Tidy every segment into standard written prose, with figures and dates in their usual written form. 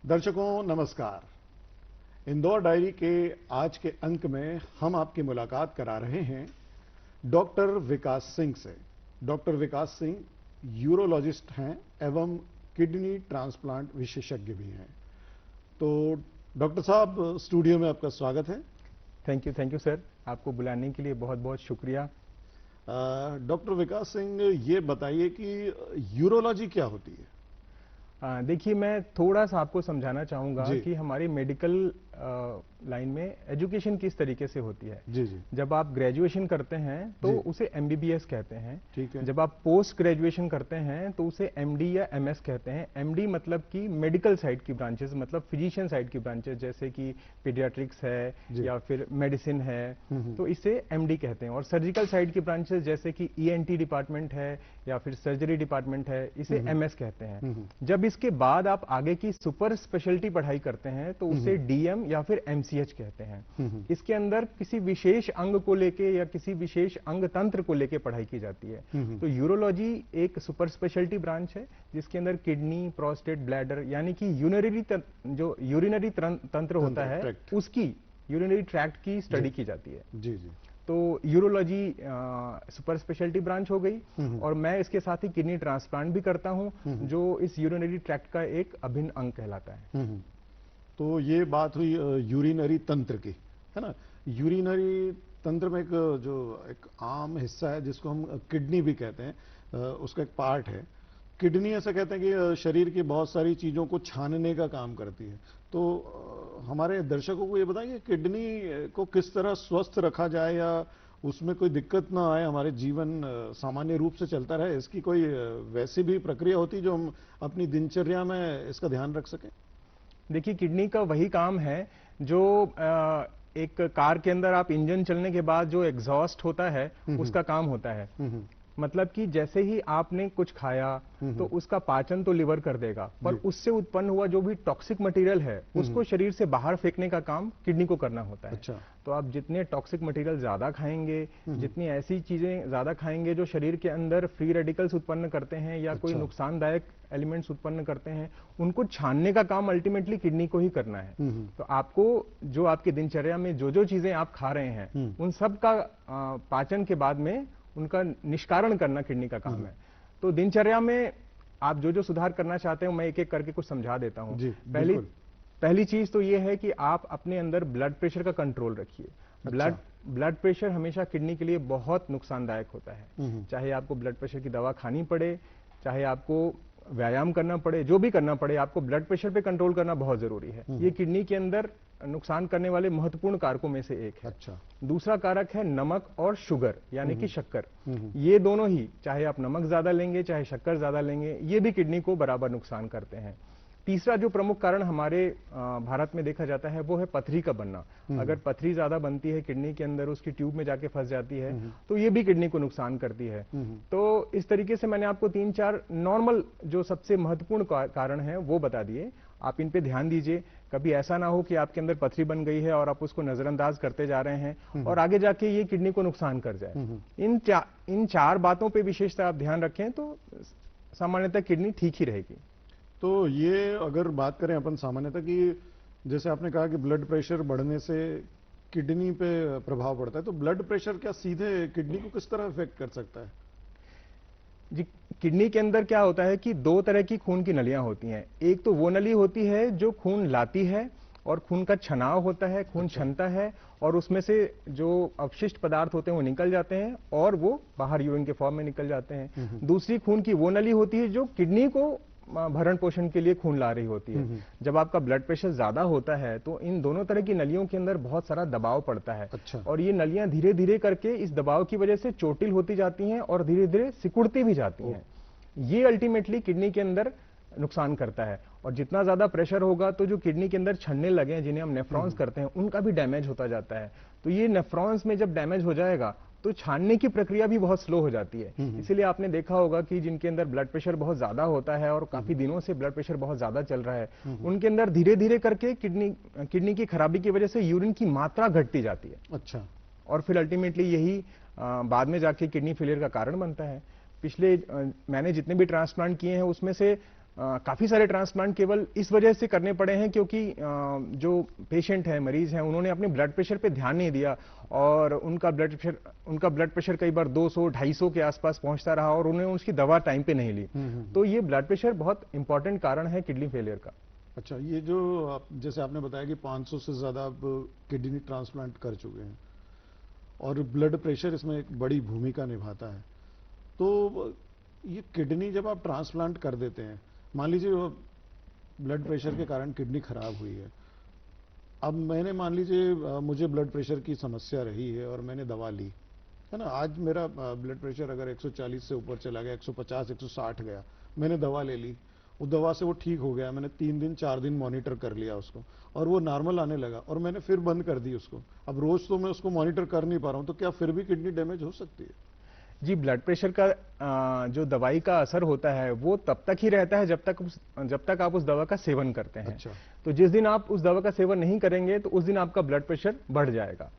दर्शकों नमस्कार। इंदौर डायरी के आज के अंक में हम आपकी मुलाकात करा रहे हैं डॉक्टर विकास सिंह से। डॉक्टर विकास सिंह यूरोलॉजिस्ट हैं एवं किडनी ट्रांसप्लांट विशेषज्ञ भी हैं। तो डॉक्टर साहब, स्टूडियो में आपका स्वागत है। थैंक यू सर, आपको बुलाने के लिए बहुत बहुत शुक्रिया। डॉक्टर विकास सिंह, ये बताइए कि यूरोलॉजी क्या होती है? देखिए, मैं थोड़ा सा आपको समझाना चाहूंगा कि हमारी मेडिकल लाइन में एजुकेशन किस तरीके से होती है। जी जी। जब आप ग्रेजुएशन करते हैं तो उसे एमबीबीएस कहते हैं। ठीक है। जब आप पोस्ट ग्रेजुएशन करते हैं तो उसे एमडी या एमएस कहते हैं। एमडी मतलब कि मेडिकल साइड की ब्रांचेस, मतलब फिजिशियन साइड की ब्रांचेस, जैसे कि पीडियाट्रिक्स है या फिर मेडिसिन है, तो इसे एमडी कहते हैं। और सर्जिकल साइड की ब्रांचेस जैसे कि ईएनटी डिपार्टमेंट है या फिर सर्जरी डिपार्टमेंट है, इसे एमएस कहते हैं। जब इसके बाद आप आगे की सुपर स्पेशलिटी पढ़ाई करते हैं तो उसे डीएम या फिर एमसीएच कहते हैं। इसके अंदर किसी विशेष अंग को लेके या किसी विशेष अंग तंत्र को लेके पढ़ाई की जाती है। तो यूरोलॉजी एक सुपर स्पेशलिटी ब्रांच है जिसके अंदर किडनी, प्रोस्टेट, ब्लैडर यानी कि जो यूरिनरी तंत्र होता है उसकी, यूरिनरी ट्रैक्ट की स्टडी की जाती है। जी जी। तो यूरोलॉजी सुपर स्पेशलिटी ब्रांच हो गई। और मैं इसके साथ ही किडनी ट्रांसप्लांट भी करता हूं, जो इस यूरिनरी ट्रैक्ट का एक अभिन्न अंग कहलाता है। तो ये बात हुई यूरिनरी तंत्र की, है ना। यूरिनरी तंत्र में एक आम हिस्सा है जिसको हम किडनी भी कहते हैं, उसका एक पार्ट है। किडनी ऐसा कहते हैं कि शरीर की बहुत सारी चीजों को छानने का काम करती है। तो हमारे दर्शकों को ये बताइए, किडनी को किस तरह स्वस्थ रखा जाए या उसमें कोई दिक्कत ना आए, हमारे जीवन सामान्य रूप से चलता रहे, इसकी कोई वैसी भी प्रक्रिया होती जो हम अपनी दिनचर्या में इसका ध्यान रख सकें? देखिए, किडनी का वही काम है जो एक कार के अंदर आप इंजन चलने के बाद जो एग्जॉस्ट होता है उसका काम होता है। मतलब कि जैसे ही आपने कुछ खाया तो उसका पाचन तो लिवर कर देगा, पर उससे उत्पन्न हुआ जो भी टॉक्सिक मटेरियल है उसको शरीर से बाहर फेंकने का काम किडनी को करना होता है। अच्छा। तो आप जितने टॉक्सिक मटेरियल ज्यादा खाएंगे, जितनी ऐसी चीजें ज्यादा खाएंगे जो शरीर के अंदर फ्री रेडिकल्स उत्पन्न करते हैं या कोई नुकसानदायक एलिमेंट्स उत्पन्न करते हैं, उनको छानने का काम अल्टीमेटली किडनी को ही करना है। तो आपको जो आपकी दिनचर्या में जो चीजें आप खा रहे हैं उन सब का पाचन के बाद में उनका निष्कारण करना किडनी का काम है। तो दिनचर्या में आप जो सुधार करना चाहते हो, मैं एक एक करके कुछ समझा देता हूं। पहली चीज तो ये है कि आप अपने अंदर ब्लड प्रेशर का कंट्रोल रखिए। ब्लड प्रेशर हमेशा किडनी के लिए बहुत नुकसानदायक होता है। चाहे आपको ब्लड प्रेशर की दवा खानी पड़े, चाहे आपको व्यायाम करना पड़े, जो भी करना पड़े, आपको ब्लड प्रेशर पे कंट्रोल करना बहुत जरूरी है। ये किडनी के अंदर नुकसान करने वाले महत्वपूर्ण कारकों में से एक है। अच्छा। दूसरा कारक है नमक और शुगर यानी कि शक्कर। ये दोनों ही, चाहे आप नमक ज्यादा लेंगे चाहे शक्कर ज्यादा लेंगे, ये भी किडनी को बराबर नुकसान करते हैं। तीसरा जो प्रमुख कारण हमारे भारत में देखा जाता है वो है पथरी का बनना। अगर पथरी ज्यादा बनती है किडनी के अंदर, उसकी ट्यूब में जाके फंस जाती है तो ये भी किडनी को नुकसान करती है। तो इस तरीके से मैंने आपको 3-4 नॉर्मल जो सबसे महत्वपूर्ण कारण है वो बता दिए। आप इन पे ध्यान दीजिए। कभी ऐसा ना हो कि आपके अंदर पथरी बन गई है और आप उसको नजरअंदाज करते जा रहे हैं और आगे जाके ये किडनी को नुकसान कर जाए। इन चार बातों पे विशेषतः आप ध्यान रखें तो सामान्यतः किडनी ठीक ही रहेगी। तो ये अगर बात करें अपन सामान्यतः कि जैसे आपने कहा कि ब्लड प्रेशर बढ़ने से किडनी पे प्रभाव पड़ता है, तो ब्लड प्रेशर क्या सीधे किडनी को किस तरह इफेक्ट कर सकता है? जी, किडनी के अंदर क्या होता है कि 2 तरह की खून की नलियां होती हैं। एक तो वो नली होती है जो खून लाती है और खून का छनाव होता है, खून छनता है और उसमें से जो अपशिष्ट पदार्थ होते हैं वो निकल जाते हैं और वो बाहर यूरिन के फॉर्म में निकल जाते हैं। दूसरी खून की वो नली होती है जो किडनी को भरण पोषण के लिए खून ला रही होती है। जब आपका ब्लड प्रेशर ज्यादा होता है तो इन दोनों तरह की नलियों के अंदर बहुत सारा दबाव पड़ता है। अच्छा। और ये नलियां धीरे धीरे करके इस दबाव की वजह से चोटिल होती जाती हैं और धीरे धीरे सिकुड़ती भी जाती हैं। ये अल्टीमेटली किडनी के अंदर नुकसान करता है। और जितना ज्यादा प्रेशर होगा तो जो किडनी के अंदर छन्ने लगे हैं, जिन्हें हम नेफ्रॉन्स करते हैं, उनका भी डैमेज होता जाता है। तो ये नेफ्रॉन्स में जब डैमेज हो जाएगा तो छानने की प्रक्रिया भी बहुत स्लो हो जाती है। इसीलिए आपने देखा होगा कि जिनके अंदर ब्लड प्रेशर बहुत ज्यादा होता है और काफी दिनों से ब्लड प्रेशर बहुत ज्यादा चल रहा है, उनके अंदर धीरे धीरे करके किडनी की खराबी की वजह से यूरिन की मात्रा घटती जाती है। अच्छा। और फिर अल्टीमेटली यही बाद में जाके किडनी फेलियर का कारण बनता है। मैंने जितने भी ट्रांसप्लांट किए हैं उसमें से काफी सारे ट्रांसप्लांट केवल इस वजह से करने पड़े हैं क्योंकि जो पेशेंट है, मरीज हैं, उन्होंने अपने ब्लड प्रेशर पे ध्यान नहीं दिया और उनका ब्लड प्रेशर कई बार 200-250 के आसपास पहुंचता रहा और उन्होंने उसकी दवा टाइम पे नहीं ली। तो ये ब्लड प्रेशर बहुत इंपॉर्टेंट कारण है किडनी फेलियर का। अच्छा, ये जो जैसे आपने बताया कि 500 से ज्यादा आप किडनी ट्रांसप्लांट कर चुके हैं और ब्लड प्रेशर इसमें एक बड़ी भूमिका निभाता है, तो ये किडनी जब आप ट्रांसप्लांट कर देते हैं, मान लीजिए ब्लड प्रेशर के कारण किडनी खराब हुई है, अब मैंने मान लीजिए मुझे ब्लड प्रेशर की समस्या रही है और मैंने दवा ली है ना, आज मेरा ब्लड प्रेशर अगर 140 से ऊपर चला गया, 150 160 गया, मैंने दवा ले ली, उस दवा से वो ठीक हो गया, मैंने 3 दिन 4 दिन मॉनिटर कर लिया उसको और वो नॉर्मल आने लगा और मैंने फिर बंद कर दी उसको, अब रोज तो मैं उसको मॉनिटर कर नहीं पा रहा हूं, तो क्या फिर भी किडनी डैमेज हो सकती है? जी, ब्लड प्रेशर का जो दवाई का असर होता है वो तब तक ही रहता है जब तक आप उस दवा का सेवन करते हैं। अच्छा। तो जिस दिन आप उस दवा का सेवन नहीं करेंगे तो उस दिन आपका ब्लड प्रेशर बढ़ जाएगा।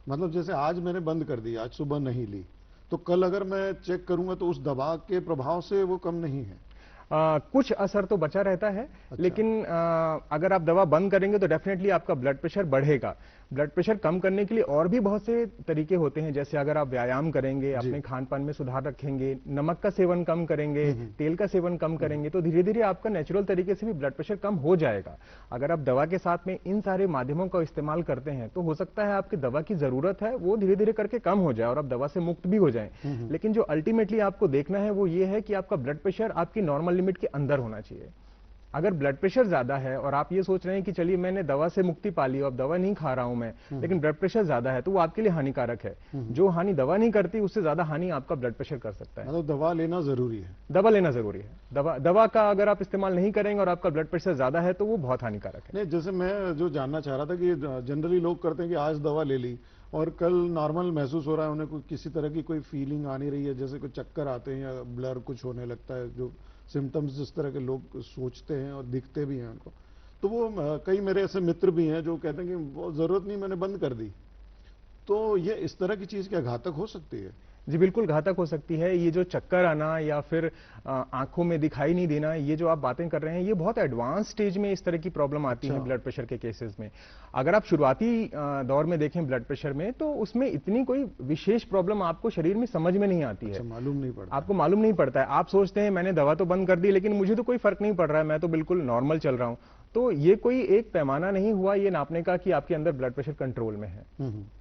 मतलब जैसे आज मैंने बंद कर दी, आज सुबह नहीं ली, तो कल अगर मैं चेक करूंगा तो उस दवा के प्रभाव से वो कम नहीं है? कुछ असर तो बचा रहता है। अच्छा। लेकिन अगर आप दवा बंद करेंगे तो डेफिनेटली आपका ब्लड प्रेशर बढ़ेगा। ब्लड प्रेशर कम करने के लिए और भी बहुत से तरीके होते हैं, जैसे अगर आप व्यायाम करेंगे, अपने खान पान में सुधार रखेंगे, नमक का सेवन कम करेंगे, तेल का सेवन कम करेंगे, तो धीरे धीरे आपका नेचुरल तरीके से भी ब्लड प्रेशर कम हो जाएगा। अगर आप दवा के साथ में इन सारे माध्यमों का इस्तेमाल करते हैं तो हो सकता है आपकी दवा की जरूरत है वो धीरे धीरे करके कम हो जाए और आप दवा से मुक्त भी हो जाएं। लेकिन जो अल्टीमेटली आपको देखना है वो ये है कि आपका ब्लड प्रेशर आपकी नॉर्मल लिमिट के अंदर होना चाहिए। अगर ब्लड प्रेशर ज्यादा है और आप ये सोच रहे हैं कि चलिए मैंने दवा से मुक्ति पा ली, अब दवा नहीं खा रहा हूं मैं, लेकिन ब्लड प्रेशर ज्यादा है, तो वो आपके लिए हानिकारक है। जो हानि दवा नहीं करती उससे ज्यादा हानि आपका ब्लड प्रेशर कर सकता है। मतलब दवा लेना जरूरी है? दवा लेना जरूरी है। दवा का अगर आप इस्तेमाल नहीं करेंगे और आपका ब्लड प्रेशर ज्यादा है तो वो बहुत हानिकारक है। नहीं, जैसे मैं जो जानना चाह रहा था कि जनरली लोग करते हैं कि आज दवा ले ली और कल नॉर्मल महसूस हो रहा है, उन्हें कोई किसी तरह की कोई फीलिंग आ नहीं रही है, जैसे कोई चक्कर आते हैं या ब्लर कुछ होने लगता है, जो सिम्टम्स जिस तरह के लोग सोचते हैं और दिखते भी हैं उनको, तो वो कई मेरे ऐसे मित्र भी हैं जो कहते हैं कि वो जरूरत नहीं, मैंने बंद कर दी, तो ये इस तरह की चीज क्या घातक हो सकती है? जी बिल्कुल घातक हो सकती है। ये जो चक्कर आना या फिर आंखों में दिखाई नहीं देना, ये जो आप बातें कर रहे हैं, ये बहुत एडवांस स्टेज में इस तरह की प्रॉब्लम आती है ब्लड प्रेशर के केसेस में। अगर आप शुरुआती दौर में देखें ब्लड प्रेशर में, तो उसमें इतनी कोई विशेष प्रॉब्लम आपको शरीर में समझ में नहीं आती है। मालूम नहीं पड़ता, आपको मालूम नहीं पड़ता है। आप सोचते हैं मैंने दवा तो बंद कर दी लेकिन मुझे तो कोई फर्क नहीं पड़ रहा है, मैं तो बिल्कुल नॉर्मल चल रहा हूं। तो ये कोई एक पैमाना नहीं हुआ ये नापने का कि आपके अंदर ब्लड प्रेशर कंट्रोल में है।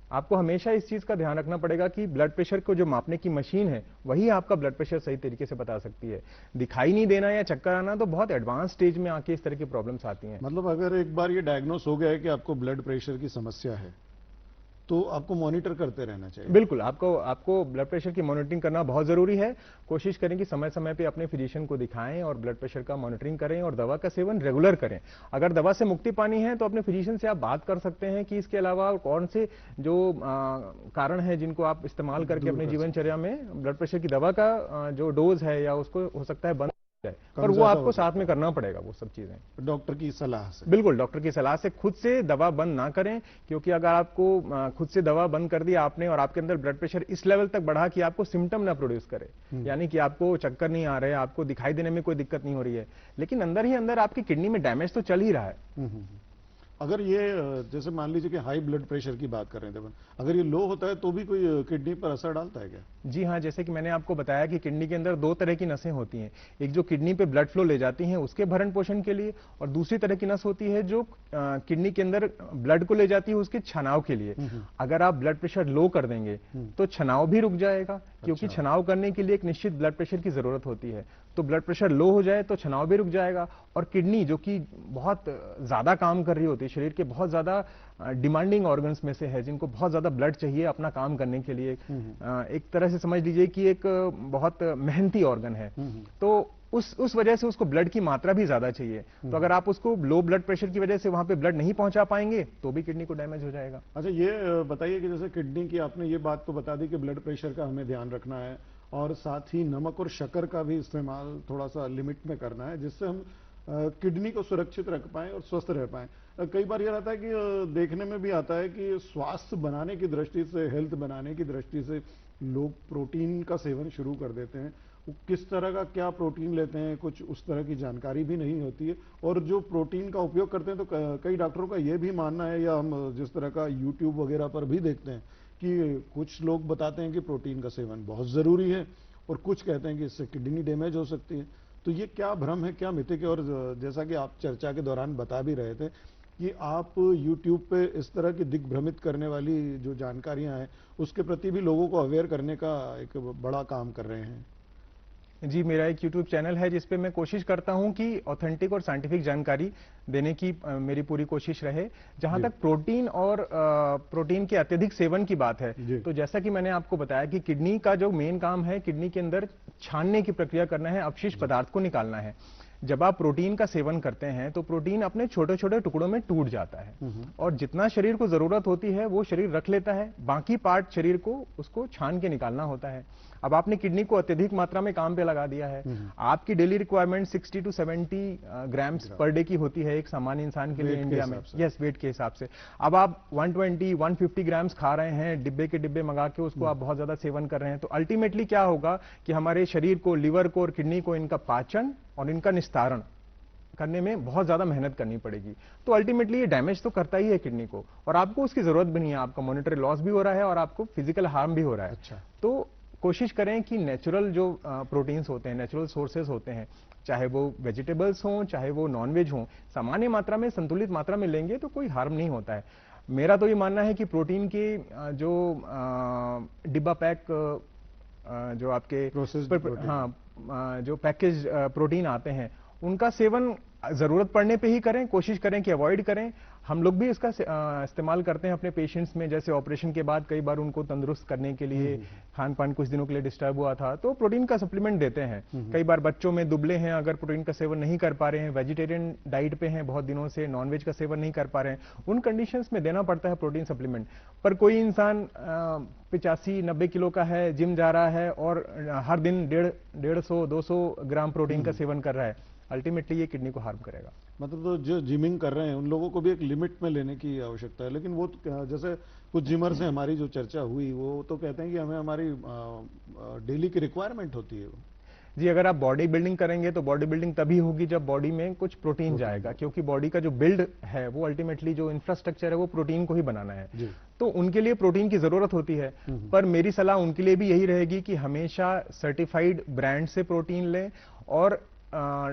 आपको हमेशा इस चीज का ध्यान रखना पड़ेगा कि ब्लड प्रेशर को जो मापने की मशीन है वही आपका ब्लड प्रेशर सही तरीके से बता सकती है। दिखाई नहीं देना या चक्कर आना तो बहुत एडवांस स्टेज में आके इस तरह की प्रॉब्लम्स आती हैं। मतलब अगर एक बार ये डायग्नोस हो गया है कि आपको ब्लड प्रेशर की समस्या है तो आपको मॉनिटर करते रहना चाहिए? बिल्कुल, आपको ब्लड प्रेशर की मॉनिटरिंग करना बहुत जरूरी है। कोशिश करें कि समय समय पे अपने फिजिशियन को दिखाएं और ब्लड प्रेशर का मॉनिटरिंग करें और दवा का सेवन रेगुलर करें। अगर दवा से मुक्ति पानी है तो अपने फिजिशियन से आप बात कर सकते हैं कि इसके अलावा कौन से जो कारण है जिनको आप इस्तेमाल करके अपने जीवनचर्या में ब्लड प्रेशर की दवा का जो डोज है या उसको हो सकता है बंद, पर वो आपको साथ में करना पड़ेगा वो सब चीजें डॉक्टर की सलाह से। बिल्कुल, डॉक्टर की सलाह से। खुद से दवा बंद ना करें, क्योंकि अगर आपको खुद से दवा बंद कर दी आपने और आपके अंदर ब्लड प्रेशर इस लेवल तक बढ़ा कि आपको सिम्टम ना प्रोड्यूस करे, यानी कि आपको चक्कर नहीं आ रहे, आपको दिखाई देने में कोई दिक्कत नहीं हो रही है, लेकिन अंदर ही अंदर आपकी किडनी में डैमेज तो चल ही रहा है। अगर ये जैसे मान लीजिए कि हाई ब्लड प्रेशर की बात कर रहे थे, अगर ये लो होता है तो भी कोई किडनी पर असर डालता है क्या? जी हाँ, जैसे कि मैंने आपको बताया कि किडनी के अंदर दो तरह की नसें होती हैं, एक जो किडनी पे ब्लड फ्लो ले जाती हैं उसके भरण पोषण के लिए, और दूसरी तरह की नस होती है जो किडनी के अंदर ब्लड को ले जाती है उसके छनाव के लिए। अगर आप ब्लड प्रेशर लो कर देंगे तो छनाव भी रुक जाएगा, क्योंकि छनाव करने के लिए एक निश्चित ब्लड प्रेशर की जरूरत होती है। तो ब्लड प्रेशर लो हो जाए तो छनाव भी रुक जाएगा, और किडनी जो कि बहुत ज्यादा काम कर रही होती है, शरीर के बहुत ज्यादा डिमांडिंग ऑर्गन्स में से है, जिनको बहुत ज्यादा ब्लड चाहिए अपना काम करने के लिए, एक तरह से समझ लीजिए कि एक बहुत मेहनती ऑर्गन है, तो उस वजह से उसको ब्लड की मात्रा भी ज्यादा चाहिए। तो अगर आप उसको लो ब्लड प्रेशर की वजह से वहां पे ब्लड नहीं पहुंचा पाएंगे तो भी किडनी को डैमेज हो जाएगा। अच्छा, ये बताइए कि जैसे किडनी की आपने ये बात तो बता दी कि ब्लड प्रेशर का हमें ध्यान रखना है, और साथ ही नमक और शक्कर का भी इस्तेमाल थोड़ा सा लिमिट में करना है, जिससे हम किडनी को सुरक्षित रख पाएं और स्वस्थ रह पाएं। कई बार यह रहता है कि देखने में भी आता है कि स्वास्थ्य बनाने की दृष्टि से, हेल्थ बनाने की दृष्टि से लोग प्रोटीन का सेवन शुरू कर देते हैं वो किस तरह का क्या प्रोटीन लेते हैं, कुछ उस तरह की जानकारी भी नहीं होती है। और जो प्रोटीन का उपयोग करते हैं तो कई डॉक्टरों का ये भी मानना है, या हम जिस तरह का यूट्यूब वगैरह पर भी देखते हैं कि कुछ लोग बताते हैं कि प्रोटीन का सेवन बहुत ज़रूरी है और कुछ कहते हैं कि इससे किडनी डैमेज हो सकती है। तो ये क्या भ्रम है, क्या मिथ है? और जैसा कि आप चर्चा के दौरान बता भी रहे थे कि आप YouTube पे इस तरह की दिग्भ्रमित करने वाली जो जानकारियां हैं उसके प्रति भी लोगों को अवेयर करने का एक बड़ा काम कर रहे हैं। जी, मेरा एक YouTube चैनल है जिस पे मैं कोशिश करता हूं कि ऑथेंटिक और साइंटिफिक जानकारी देने की मेरी पूरी कोशिश रहे। जहां तक प्रोटीन और प्रोटीन के अत्यधिक सेवन की बात है, तो जैसा कि मैंने आपको बताया कि किडनी का जो मेन काम है, किडनी के अंदर छानने की प्रक्रिया करना है, अपशिष्ट पदार्थ को निकालना है। जब आप प्रोटीन का सेवन करते हैं तो प्रोटीन अपने छोटे छोटे टुकड़ों में टूट जाता है और जितना शरीर को जरूरत होती है वो शरीर रख लेता है, बाकी पार्ट शरीर को उसको छान के निकालना होता है। अब आपने किडनी को अत्यधिक मात्रा में काम पे लगा दिया है। आपकी daily requirement 60 to 70 grams per day की होती है एक सामान्य इंसान के लिए इंडिया में। यस, वेट के हिसाब से। अब आप 120 150 ग्राम्स खा रहे हैं, डिब्बे के डिब्बे मंगा के उसको आप बहुत ज्यादा सेवन कर रहे हैं, तो अल्टीमेटली क्या होगा कि हमारे शरीर को, लिवर को और किडनी को इनका पाचन और इनका निस्तारण करने में बहुत ज्यादा मेहनत करनी पड़ेगी। तो अल्टीमेटली ये डैमेज तो करता ही है किडनी को, और आपको उसकी जरूरत भी नहीं है। आपका मॉनिटरी लॉस भी हो रहा है और आपको फिजिकल हार्म भी हो रहा है। अच्छा। तो कोशिश करें कि नेचुरल जो प्रोटीन्स होते हैं, नेचुरल सोर्सेज होते हैं, चाहे वो वेजिटेबल्स हों चाहे वो नॉनवेज हों, सामान्य मात्रा में, संतुलित मात्रा में लेंगे तो कोई हार्म नहीं होता है। मेरा तो ये मानना है कि प्रोटीन के जो डिब्बा पैक जो आपके जो पैकेज प्रोटीन आते हैं उनका सेवन जरूरत पड़ने पे ही करें, कोशिश करें कि अवॉइड करें। हम लोग भी इसका इस्तेमाल करते हैं अपने पेशेंट्स में, जैसे ऑपरेशन के बाद कई बार उनको तंदुरुस्त करने के लिए खान पान कुछ दिनों के लिए डिस्टर्ब हुआ था तो प्रोटीन का सप्लीमेंट देते हैं। कई बार बच्चों में दुबले हैं, अगर प्रोटीन का सेवन नहीं कर पा रहे हैं, वेजिटेरियन डाइट पे हैं बहुत दिनों से, नॉनवेज का सेवन नहीं कर पा रहे हैं, उन कंडीशंस में देना पड़ता है प्रोटीन सप्लीमेंट। पर कोई इंसान 85-90 किलो का है, जिम जा रहा है और हर दिन 150-200 ग्राम प्रोटीन का सेवन कर रहा है, अल्टीमेटली ये किडनी को हार्म करेगा। मतलब तो जो जिमिंग कर रहे हैं उन लोगों को भी एक लिमिट में लेने की आवश्यकता है। लेकिन वो जैसे कुछ जिमर से हमारी जो चर्चा हुई वो तो कहते हैं कि हमें हमारी डेली की रिक्वायरमेंट होती है। जी, अगर आप बॉडी बिल्डिंग करेंगे तो बॉडी बिल्डिंग तभी होगी जब बॉडी में कुछ प्रोटीन जाएगा, क्योंकि बॉडी का जो बिल्ड है वो अल्टीमेटली जो इंफ्रास्ट्रक्चर है वो प्रोटीन को ही बनाना है। तो उनके लिए प्रोटीन की जरूरत होती है। पर मेरी सलाह उनके लिए भी यही रहेगी कि हमेशा सर्टिफाइड ब्रांड से प्रोटीन लें और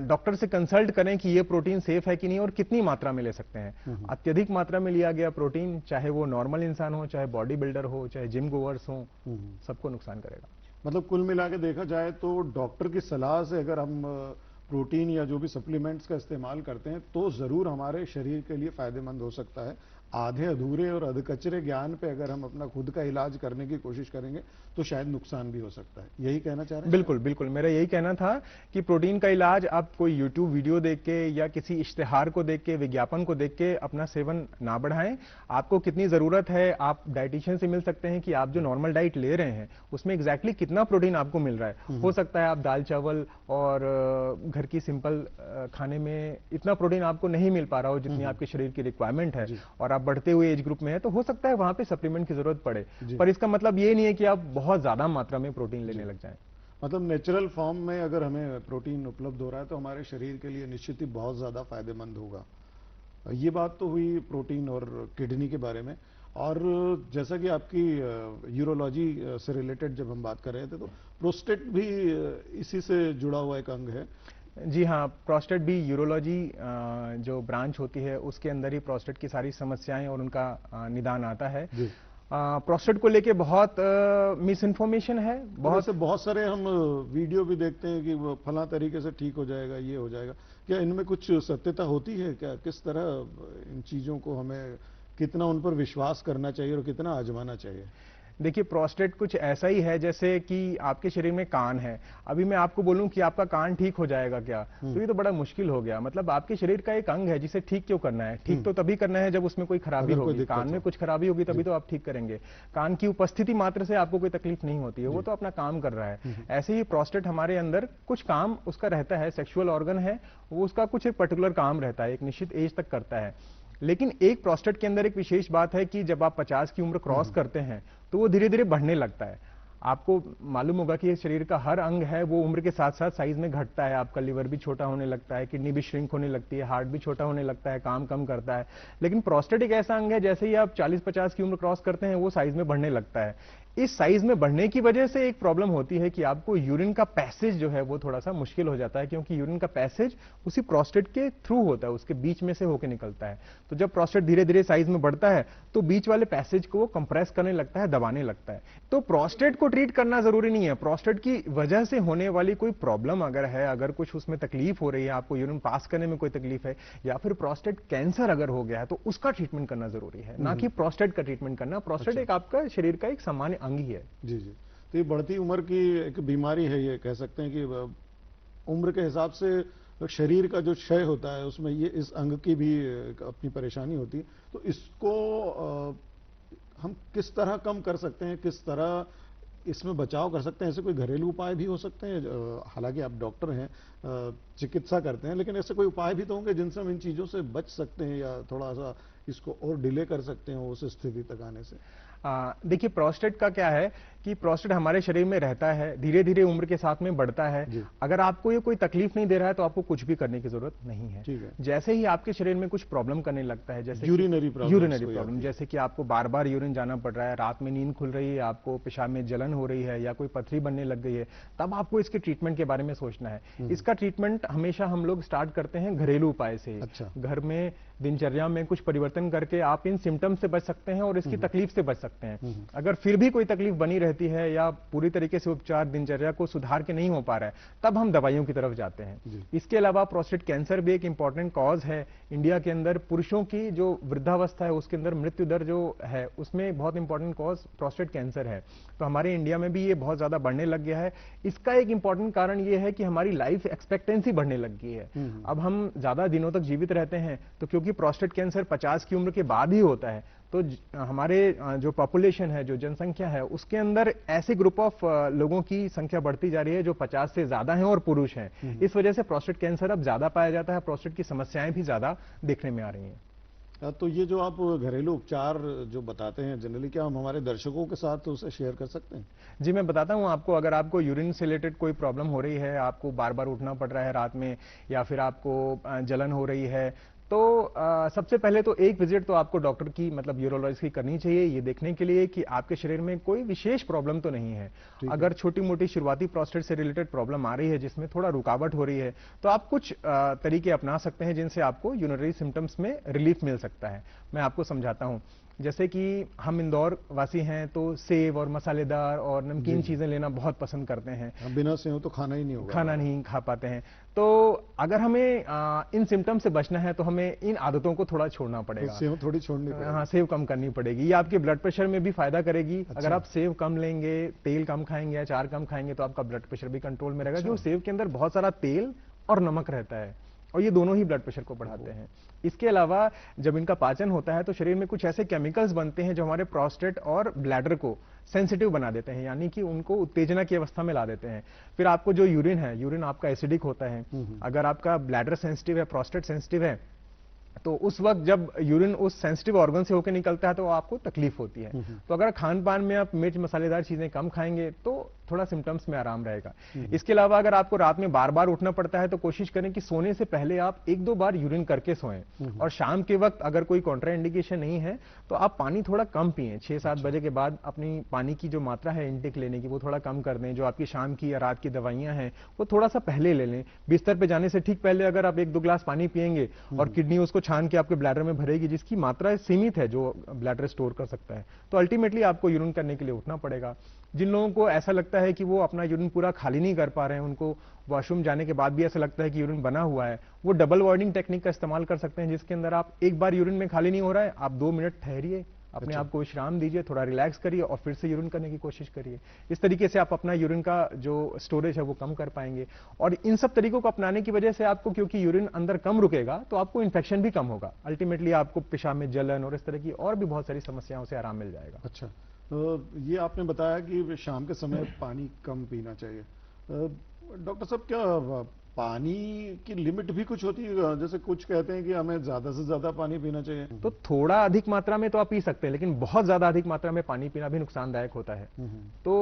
डॉक्टर से कंसल्ट करें कि ये प्रोटीन सेफ है कि नहीं और कितनी मात्रा में ले सकते हैं। अत्यधिक मात्रा में लिया गया प्रोटीन, चाहे वो नॉर्मल इंसान हो, चाहे बॉडी बिल्डर हो, चाहे जिम गोवर्स हो, सबको नुकसान करेगा। मतलब कुल मिला के देखा जाए तो डॉक्टर की सलाह से अगर हम प्रोटीन या जो भी सप्लीमेंट्स का इस्तेमाल करते हैं तो जरूर हमारे शरीर के लिए फायदेमंद हो सकता है। आधे अधूरे और अधकचरे ज्ञान पे अगर हम अपना खुद का इलाज करने की कोशिश करेंगे तो शायद नुकसान भी हो सकता है। यही कहना चाह रहे हैं? बिल्कुल बिल्कुल, मेरा यही कहना था कि प्रोटीन का इलाज आप कोई YouTube वीडियो देख के या किसी इश्तेहार को देख के, विज्ञापन को देख के अपना सेवन ना बढ़ाएं। आपको कितनी जरूरत है आप डाइटिशियन से मिल सकते हैं कि आप जो नॉर्मल डाइट ले रहे हैं उसमें एग्जैक्टली कितना प्रोटीन आपको मिल रहा है। हो सकता है आप दाल चावल और घर की सिंपल खाने में इतना प्रोटीन आपको नहीं मिल पा रहा हो जितनी आपके शरीर की रिक्वायरमेंट है, और आप बढ़ते हुए एज ग्रुप में है तो हो सकता है वहां पे सप्लीमेंट की जरूरत पड़े। पर इसका मतलब ये नहीं है कि आप बहुत ज्यादा मात्रा में प्रोटीन लेने लग जाएं। मतलब नेचुरल फॉर्म में अगर हमें प्रोटीन उपलब्ध हो रहा है तो हमारे शरीर के लिए निश्चित ही बहुत ज्यादा फायदेमंद होगा। ये बात तो हुई प्रोटीन और किडनी के बारे में। और जैसा कि आपकी यूरोलॉजी से रिलेटेड जब हम बात कर रहे थे तो प्रोस्टेट भी इसी से जुड़ा हुआ एक अंग है। जी हाँ, प्रोस्टेट भी यूरोलॉजी जो ब्रांच होती है उसके अंदर ही प्रोस्टेट की सारी समस्याएं और उनका निदान आता है। प्रोस्टेट को लेके बहुत मिस इन्फॉर्मेशन है। बहुत सारे हम वीडियो भी देखते हैं कि वो फला तरीके से ठीक हो जाएगा, ये हो जाएगा। क्या इनमें कुछ सत्यता होती है? क्या किस तरह इन चीजों को हमें कितना उन पर विश्वास करना चाहिए और कितना आजमाना चाहिए? देखिए, प्रोस्टेट कुछ ऐसा ही है जैसे कि आपके शरीर में कान है। अभी मैं आपको बोलूं कि आपका कान ठीक हो जाएगा क्या, तो ये तो बड़ा मुश्किल हो गया। मतलब आपके शरीर का एक अंग है जिसे ठीक क्यों करना है? ठीक तो तभी करना है जब उसमें कोई खराबी होगी, कान में कुछ खराबी होगी तभी तो आप ठीक करेंगे। कान की उपस्थिति मात्र से आपको कोई तकलीफ नहीं होती है, वो तो अपना काम कर रहा है। ऐसे ही प्रोस्टेट हमारे अंदर कुछ काम उसका रहता है, सेक्सुअल ऑर्गन है वो, उसका कुछ एक पर्टिकुलर काम रहता है, एक निश्चित एज तक करता है। लेकिन एक प्रोस्टेट के अंदर एक विशेष बात है कि जब आप 50 की उम्र क्रॉस करते हैं तो वो धीरे धीरे बढ़ने लगता है। आपको मालूम होगा कि ये शरीर का हर अंग है वो उम्र के साथ साथ साइज में घटता है। आपका लिवर भी छोटा होने लगता है, किडनी भी श्रिंक होने लगती है, हार्ट भी छोटा होने लगता है, काम कम करता है। लेकिन प्रोस्टेट एक ऐसा अंग है जैसे ही आप 40-50 की उम्र क्रॉस करते हैं वो साइज में बढ़ने लगता है। इस साइज में बढ़ने की वजह से एक प्रॉब्लम होती है कि आपको यूरिन का पैसेज जो है वो थोड़ा सा मुश्किल हो जाता है, क्योंकि यूरिन का पैसेज उसी प्रोस्टेट के थ्रू होता है, उसके बीच में से होकर निकलता है। तो जब प्रोस्टेट धीरे धीरे साइज में बढ़ता है तो बीच वाले पैसेज को वो कंप्रेस करने लगता है, दबाने लगता है। तो प्रोस्टेट को ट्रीट करना जरूरी नहीं है। प्रोस्टेट की वजह से होने वाली कोई प्रॉब्लम अगर है, अगर कुछ उसमें तकलीफ हो रही है, आपको यूरिन पास करने में कोई तकलीफ है, या फिर प्रोस्टेट कैंसर अगर हो गया है, तो उसका ट्रीटमेंट करना जरूरी है, ना कि प्रोस्टेट का ट्रीटमेंट करना। प्रोस्टेट एक आपका शरीर का एक सामान्य अंग ही है। जी जी। तो ये बढ़ती उम्र की एक बीमारी है, ये कह सकते हैं कि उम्र के हिसाब से शरीर का जो क्षय होता है उसमें ये इस अंग की भी अपनी परेशानी होती है। तो इसको हम किस तरह कम कर सकते हैं, किस तरह इसमें बचाव कर सकते हैं? ऐसे कोई घरेलू उपाय भी हो सकते हैं? हालांकि आप डॉक्टर हैं, चिकित्सा करते हैं, लेकिन ऐसे कोई उपाय भी तो होंगे जिनसे हम इन चीजों से बच सकते हैं या थोड़ा सा इसको और डिले कर सकते हैं उस स्थिति तक आने से। देखिए, प्रोस्टेट का क्या है कि प्रोस्टेट हमारे शरीर में रहता है, धीरे धीरे उम्र के साथ में बढ़ता है। अगर आपको ये कोई तकलीफ नहीं दे रहा है तो आपको कुछ भी करने की जरूरत नहीं है। ठीक है। जैसे ही आपके शरीर में कुछ प्रॉब्लम करने लगता है, जैसे यूरिनरी प्रॉब्लम, जैसे कि आपको बार बार यूरिन जाना पड़ रहा है, रात में नींद खुल रही है, आपको पेशाब में जलन हो रही है, या कोई पथरी बनने लग गई है, तब आपको इसके ट्रीटमेंट के बारे में सोचना है। इसका ट्रीटमेंट हमेशा हम लोग स्टार्ट करते हैं घरेलू उपाय से। अच्छा। घर में दिनचर्या में कुछ परिवर्तन करके आप इन सिम्टम्स से बच सकते हैं और इसकी तकलीफ से बच सकते हैं। अगर फिर भी कोई तकलीफ बनी रहती है या पूरी तरीके से उपचार दिनचर्या को सुधार के नहीं हो पा रहा है, तब हम दवाइयों की तरफ जाते हैं। इसके अलावा प्रोस्टेट कैंसर भी एक इंपॉर्टेंट कॉज है इंडिया के अंदर। पुरुषों की जो वृद्धावस्था है उसके अंदर मृत्यु दर जो है उसमें बहुत इंपॉर्टेंट कॉज प्रोस्टेट कैंसर है। तो हमारे इंडिया में भी ये बहुत ज्यादा बढ़ने लग गया है। इसका एक इंपॉर्टेंट कारण ये है कि हमारी लाइफ एक्सपेक्टेंसी बढ़ने लग गई है। अब हम ज्यादा दिनों तक जीवित रहते हैं, तो क्योंकि प्रोस्टेट कैंसर 50 की उम्र के बाद ही होता है, तो हमारे जो पॉपुलेशन है, जो जनसंख्या है, उसके अंदर ऐसे ग्रुप ऑफ लोगों की संख्या बढ़ती जा रही है जो 50 से ज्यादा हैं और पुरुष हैं। इस वजह से प्रोस्टेट कैंसर अब ज्यादा पाया जाता है, प्रोस्टेट की समस्याएं भी ज्यादा देखने में आ रही हैं। तो ये जो आप घरेलू उपचार जो बताते हैं जनरली, क्या हम हमारे दर्शकों के साथ उसे शेयर कर सकते हैं? जी, मैं बताता हूं आपको। अगर आपको यूरिन से रिलेटेड कोई प्रॉब्लम हो रही है, आपको बार बार उठना पड़ रहा है रात में, या फिर आपको जलन हो रही है, तो सबसे पहले तो एक विजिट तो आपको डॉक्टर की, मतलब यूरोलॉजिस्ट की करनी चाहिए, ये देखने के लिए कि आपके शरीर में कोई विशेष प्रॉब्लम तो नहीं है। अगर छोटी मोटी शुरुआती प्रोस्टेट से रिलेटेड प्रॉब्लम आ रही है जिसमें थोड़ा रुकावट हो रही है, तो आप कुछ तरीके अपना सकते हैं जिनसे आपको यूरिनरी सिम्टम्स में रिलीफ मिल सकता है। मैं आपको समझाता हूं। जैसे कि हम इंदौर वासी हैं तो सेव और मसालेदार और नमकीन चीजें लेना बहुत पसंद करते हैं। बिना सेव तो खाना ही नहीं होगा, खाना नहीं खा पाते हैं। तो अगर हमें इन सिम्टम्स से बचना है तो हमें इन आदतों को थोड़ा छोड़ना पड़ेगा। तो सेव थोड़ी छोड़नी पड़ेगी। हाँ, सेव कम करनी पड़ेगी। ये आपके ब्लड प्रेशर में भी फायदा करेगी। अच्छा। अगर आप सेव कम लेंगे, तेल कम खाएंगे, अचार कम खाएंगे, तो आपका ब्लड प्रेशर भी कंट्रोल में रहेगा। जो सेव के अंदर बहुत सारा तेल और नमक रहता है, और ये दोनों ही ब्लड प्रेशर को बढ़ाते हैं। इसके अलावा जब इनका पाचन होता है तो शरीर में कुछ ऐसे केमिकल्स बनते हैं जो हमारे प्रोस्टेट और ब्लैडर को सेंसिटिव बना देते हैं, यानी कि उनको उत्तेजना की अवस्था में ला देते हैं। फिर आपको जो यूरिन है, यूरिन आपका एसिडिक होता है। अगर आपका ब्लैडर सेंसिटिव है, प्रोस्टेट सेंसिटिव है, तो उस वक्त जब यूरिन उस सेंसिटिव ऑर्गन से होकर निकलता है तो आपको तकलीफ होती है। तो अगर खान पान में आप मिर्च मसालेदार चीजें कम खाएंगे तो थोड़ा सिम्टम्स में आराम रहेगा। इसके अलावा अगर आपको रात में बार बार उठना पड़ता है तो कोशिश करें कि सोने से पहले आप 1-2 बार यूरिन करके सोएं। और शाम के वक्त अगर कोई कॉन्ट्राइंडिकेशन नहीं है तो आप पानी थोड़ा कम पिएं। 6-7 बजे के बाद अपनी पानी की जो मात्रा है इंटेक लेने की, वो थोड़ा कम कर दें। जो आपकी शाम की या रात की दवाइयां हैं वो थोड़ा सा पहले ले लें। बिस्तर पे जाने से ठीक पहले अगर आप 1-2 ग्लास पानी पिएंगे और किडनी उसको छान के आपके ब्लैडर में भरेगी, जिसकी मात्रा सीमित है जो ब्लैडर स्टोर कर सकता है, तो अल्टीमेटली आपको यूरिन करने के लिए उठना पड़ेगा। जिन लोगों को ऐसा लगता है कि वो अपना यूरिन पूरा खाली नहीं कर पा रहे हैं, उनको वॉशरूम जाने के बाद भी ऐसा लगता है कि यूरिन बना हुआ है, वो डबल वॉइडिंग टेक्निक का इस्तेमाल कर सकते हैं, जिसके अंदर आप एक बार यूरिन में खाली नहीं हो रहा है, आप 2 मिनट ठहरिए, अपने आप को विश्राम दीजिए, थोड़ा रिलैक्स करिए और फिर से यूरिन करने की कोशिश करिए। इस तरीके से आप अपना यूरिन का जो स्टोरेज है वो कम कर पाएंगे। और इन सब तरीकों को अपनाने की वजह से आपको, क्योंकि यूरिन अंदर कम रुकेगा, तो आपको इन्फेक्शन भी कम होगा। अल्टीमेटली आपको पेशाब में जलन और इस तरह की और भी बहुत सारी समस्याओं से आराम मिल जाएगा। अच्छा, ये आपने बताया कि शाम के समय पानी कम पीना चाहिए। डॉक्टर साहब, क्या पानी की लिमिट भी कुछ होती है, जैसे कुछ कहते हैं कि हमें ज्यादा से ज्यादा पानी पीना चाहिए। तो थोड़ा अधिक मात्रा में तो आप पी सकते हैं, लेकिन बहुत ज्यादा अधिक मात्रा में पानी पीना भी नुकसानदायक होता है। तो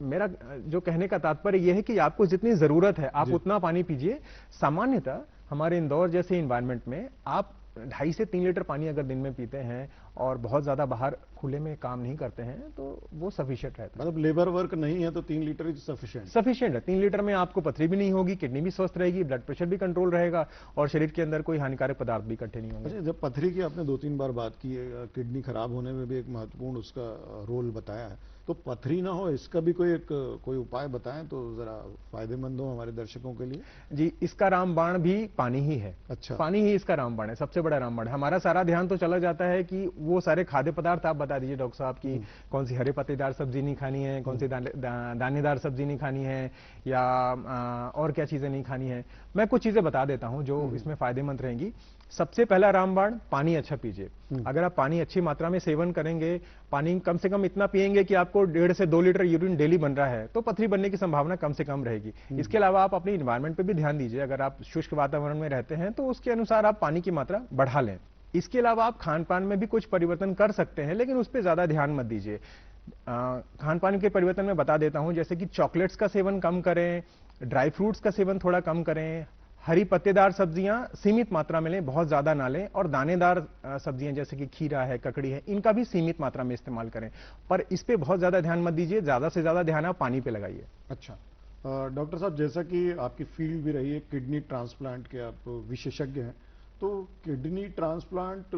मेरा जो कहने का तात्पर्य यह है कि आपको जितनी जरूरत है आप उतना पानी पीजिए। सामान्यतः हमारे इंदौर जैसे इन्वायरमेंट में आप 2.5 से 3 लीटर पानी अगर दिन में पीते हैं और बहुत ज्यादा बाहर खुले में काम नहीं करते हैं तो वो सफिशिएंट रहता है। मतलब लेबर वर्क नहीं है तो 3 लीटर इज सफिशिएंट है। 3 लीटर में आपको पथरी भी नहीं होगी, किडनी भी स्वस्थ रहेगी, ब्लड प्रेशर भी कंट्रोल रहेगा और शरीर के अंदर कोई हानिकारक पदार्थ भी इकट्ठे नहीं होंगे। अच्छा, जब पथरी की आपने 2-3 बार बात की है, किडनी खराब होने में भी एक महत्वपूर्ण उसका रोल बताया है, तो पथरी ना हो इसका भी कोई उपाय बताएं तो जरा फायदेमंद हो हमारे दर्शकों के लिए। जी, इसका रामबाण भी पानी ही है। अच्छा, पानी ही इसका रामबाण है, सबसे बड़ा रामबाण है। हमारा सारा ध्यान तो चला जाता है कि वो सारे खाद्य पदार्थ आप बता दीजिए डॉक्टर साहब की कौन सी हरे पत्तेदार सब्जी नहीं खानी है, कौन सी दानेदार सब्जी नहीं खानी है, या और क्या चीजें नहीं खानी है। मैं कुछ चीजें बता देता हूं जो इसमें फायदेमंद रहेंगी। सबसे पहला रामबाण, पानी अच्छा पीजिए। अगर आप पानी अच्छी मात्रा में सेवन करेंगे, पानी कम से कम इतना पिएंगे कि आपको 1.5 से 2 लीटर यूरिन डेली बन रहा है, तो पथरी बनने की संभावना कम से कम रहेगी। इसके अलावा आप अपने इन्वायरमेंट पे भी ध्यान दीजिए। अगर आप शुष्क वातावरण में रहते हैं तो उसके अनुसार आप पानी की मात्रा बढ़ा लें। इसके अलावा आप खान पान में भी कुछ परिवर्तन कर सकते हैं, लेकिन उस पर ज्यादा ध्यान मत दीजिए। खान पान के परिवर्तन में बता देता हूं, जैसे कि चॉकलेट्स का सेवन कम करें, ड्राई फ्रूट्स का सेवन थोड़ा कम करें, हरी पत्तेदार सब्जियां सीमित मात्रा में लें, बहुत ज्यादा ना लें, और दानेदार सब्जियां जैसे कि खीरा है, ककड़ी है, इनका भी सीमित मात्रा में इस्तेमाल करें। पर इस पे बहुत ज्यादा ध्यान मत दीजिए, ज्यादा से ज्यादा ध्यान आप पानी पे लगाइए। अच्छा, डॉक्टर साहब, जैसा कि आपकी फील्ड भी रही है, किडनी ट्रांसप्लांट के आप विशेषज्ञ हैं, तो किडनी ट्रांसप्लांट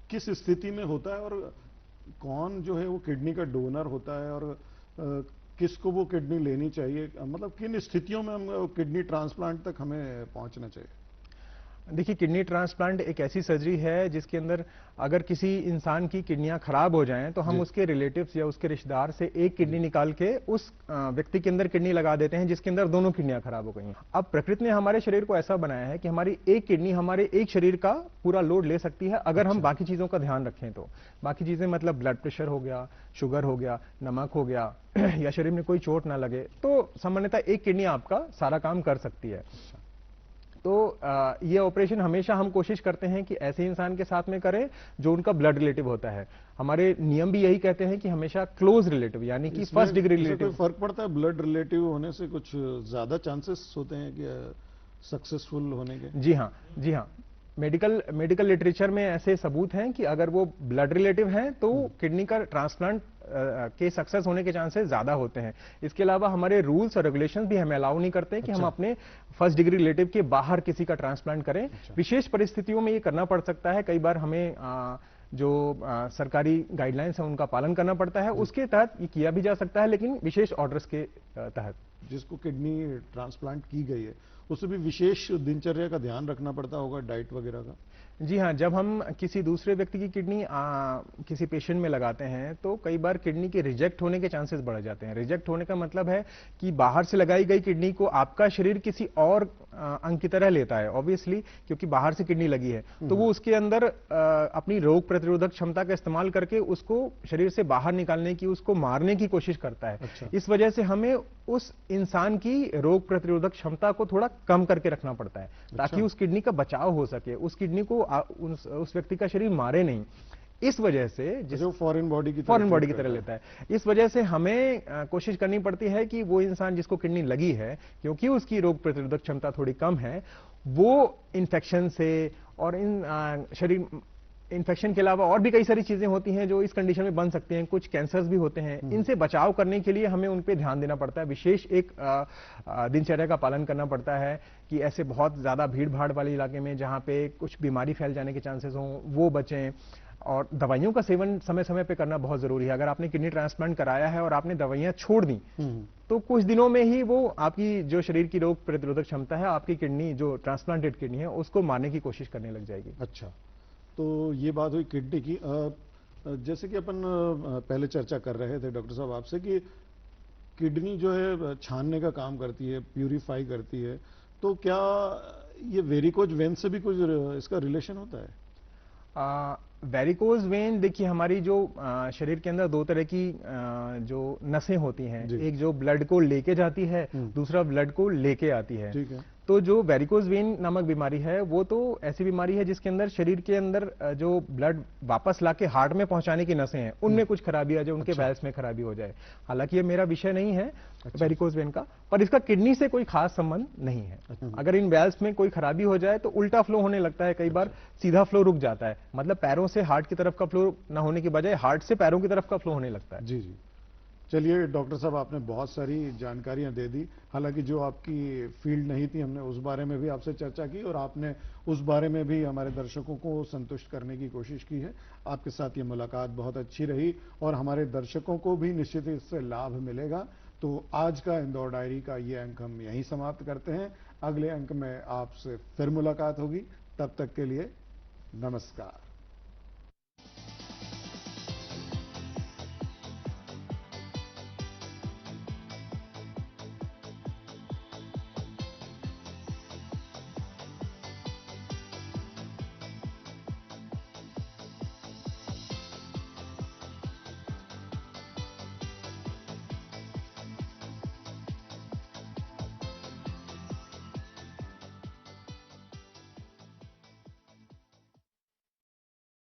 किस स्थिति में होता है और कौन जो है वो किडनी का डोनर होता है, और किसको वो किडनी लेनी चाहिए, मतलब किन स्थितियों में हम किडनी ट्रांसप्लांट तक हमें पहुंचना चाहिए? देखिए, किडनी ट्रांसप्लांट एक ऐसी सर्जरी है जिसके अंदर अगर किसी इंसान की किडनियां खराब हो जाएं तो हम उसके रिलेटिव्स या उसके रिश्तेदार से एक किडनी निकाल के उस व्यक्ति के अंदर किडनी लगा देते हैं जिसके अंदर दोनों किडनियां खराब हो गई हैं। अब प्रकृति ने हमारे शरीर को ऐसा बनाया है कि हमारी एक किडनी हमारे एक शरीर का पूरा लोड ले सकती है अगर हम बाकी चीजों का ध्यान रखें तो। बाकी चीजें मतलब ब्लड प्रेशर हो गया, शुगर हो गया, नमक हो गया या शरीर में कोई चोट ना लगे, तो सामान्यतः एक किडनी आपका सारा काम कर सकती है। तो ये ऑपरेशन हमेशा हम कोशिश करते हैं कि ऐसे इंसान के साथ में करें जो उनका ब्लड रिलेटिव होता है। हमारे नियम भी यही कहते हैं कि हमेशा क्लोज रिलेटिव, यानी कि फर्स्ट डिग्री रिलेटिव। फर्क पड़ता है ब्लड रिलेटिव होने से? कुछ ज्यादा चांसेस होते हैं कि सक्सेसफुल होने के? जी हाँ, जी हाँ। मेडिकल लिटरेचर में ऐसे सबूत हैं कि अगर वो ब्लड रिलेटिव हैं तो किडनी का ट्रांसप्लांट के सक्सेस होने के चांसेस ज्यादा होते हैं। इसके अलावा हमारे रूल्स और रेगुलेशंस भी हमें अलाउ नहीं करते कि हम अपने फर्स्ट डिग्री रिलेटिव के बाहर किसी का ट्रांसप्लांट करें। विशेष परिस्थितियों में ये करना पड़ सकता है, कई बार हमें जो सरकारी गाइडलाइंस है उनका पालन करना पड़ता है, उसके तहत ये किया भी जा सकता है, लेकिन विशेष ऑर्डर्स के तहत। जिसको किडनी ट्रांसप्लांट की गई है उससे भी विशेष दिनचर्या का ध्यान रखना पड़ता होगा, डाइट वगैरह का? जी हाँ, जब हम किसी दूसरे व्यक्ति की किडनी किसी पेशेंट में लगाते हैं तो कई बार किडनी के रिजेक्ट होने के चांसेस बढ़ जाते हैं। रिजेक्ट होने का मतलब है कि बाहर से लगाई गई किडनी को आपका शरीर किसी और अंग की तरह लेता है, ऑब्वियसली, क्योंकि बाहर से किडनी लगी है तो वो उसके अंदर अपनी रोग प्रतिरोधक क्षमता का इस्तेमाल करके उसको शरीर से बाहर निकालने की, उसको मारने की कोशिश करता है। अच्छा। इस वजह से हमें उस इंसान की रोग प्रतिरोधक क्षमता को थोड़ा कम करके रखना पड़ता है ताकि उस किडनी का बचाव हो सके, उस किडनी को उस व्यक्ति का शरीर मारे नहीं। इस वजह से जो फॉरेन बॉडी की तरह लेता है, इस वजह से हमें कोशिश करनी पड़ती है कि वो इंसान जिसको किडनी लगी है, क्योंकि उसकी रोग प्रतिरोधक क्षमता थोड़ी कम है, वो इन्फेक्शन से और शरीर इन्फेक्शन के अलावा और भी कई सारी चीजें होती हैं जो इस कंडीशन में बन सकती हैं, कुछ कैंसर्स भी होते हैं, इनसे बचाव करने के लिए हमें उन पे ध्यान देना पड़ता है। विशेष एक दिनचर्या का पालन करना पड़ता है कि ऐसे बहुत ज्यादा भीड़ भाड़ वाले इलाके में जहां पे कुछ बीमारी फैल जाने के चांसेस हों वो बचें, और दवाइयों का सेवन समय समय पे करना बहुत जरूरी है। अगर आपने किडनी ट्रांसप्लांट कराया है और आपने दवाइयां छोड़ दी तो कुछ दिनों में ही वो आपकी जो शरीर की रोग प्रतिरोधक क्षमता है, आपकी किडनी जो ट्रांसप्लांटेड किडनी है, उसको मारने की कोशिश करने लग जाएगी। अच्छा, तो ये बात हुई किडनी की। जैसे कि अपन पहले चर्चा कर रहे थे डॉक्टर साहब आपसे कि किडनी जो है छानने का काम करती है, प्यूरिफाई करती है, तो क्या ये वेरिकोज वेन से भी कुछ इसका रिलेशन होता है? वेरिकोज वेन देखिए, हमारी जो शरीर के अंदर दो तरह की जो नसें होती हैं, एक जो ब्लड को लेके जाती है, दूसरा ब्लड को लेके आती है। ठीक है। तो जो वेरिकोज वेन नामक बीमारी है वो तो ऐसी बीमारी है जिसके अंदर शरीर के अंदर जो ब्लड वापस लाके हार्ट में पहुंचाने की नसें हैं उनमें कुछ खराबी आ जाए, उनके वैल्स में खराबी हो जाए। हालांकि ये मेरा विषय नहीं है वेरिकोज वेन का, पर इसका किडनी से कोई खास संबंध नहीं है। अगर इन वैल्स में कोई खराबी हो जाए तो उल्टा फ्लो होने लगता है, कई बार सीधा फ्लो रुक जाता है, मतलब पैरों से हार्ट की तरफ का फ्लो ना होने की बजाय हार्ट से पैरों की तरफ का फ्लो होने लगता है। जी जी। चलिए डॉक्टर साहब, आपने बहुत सारी जानकारियां दे दी। हालांकि जो आपकी फील्ड नहीं थी, हमने उस बारे में भी आपसे चर्चा की और आपने उस बारे में भी हमारे दर्शकों को संतुष्ट करने की कोशिश की है। आपके साथ ये मुलाकात बहुत अच्छी रही और हमारे दर्शकों को भी निश्चित इससे लाभ मिलेगा। तो आज का इंदौर डायरी का ये अंक हम यहीं समाप्त करते हैं। अगले अंक में आपसे फिर मुलाकात होगी। तब तक के लिए नमस्कार।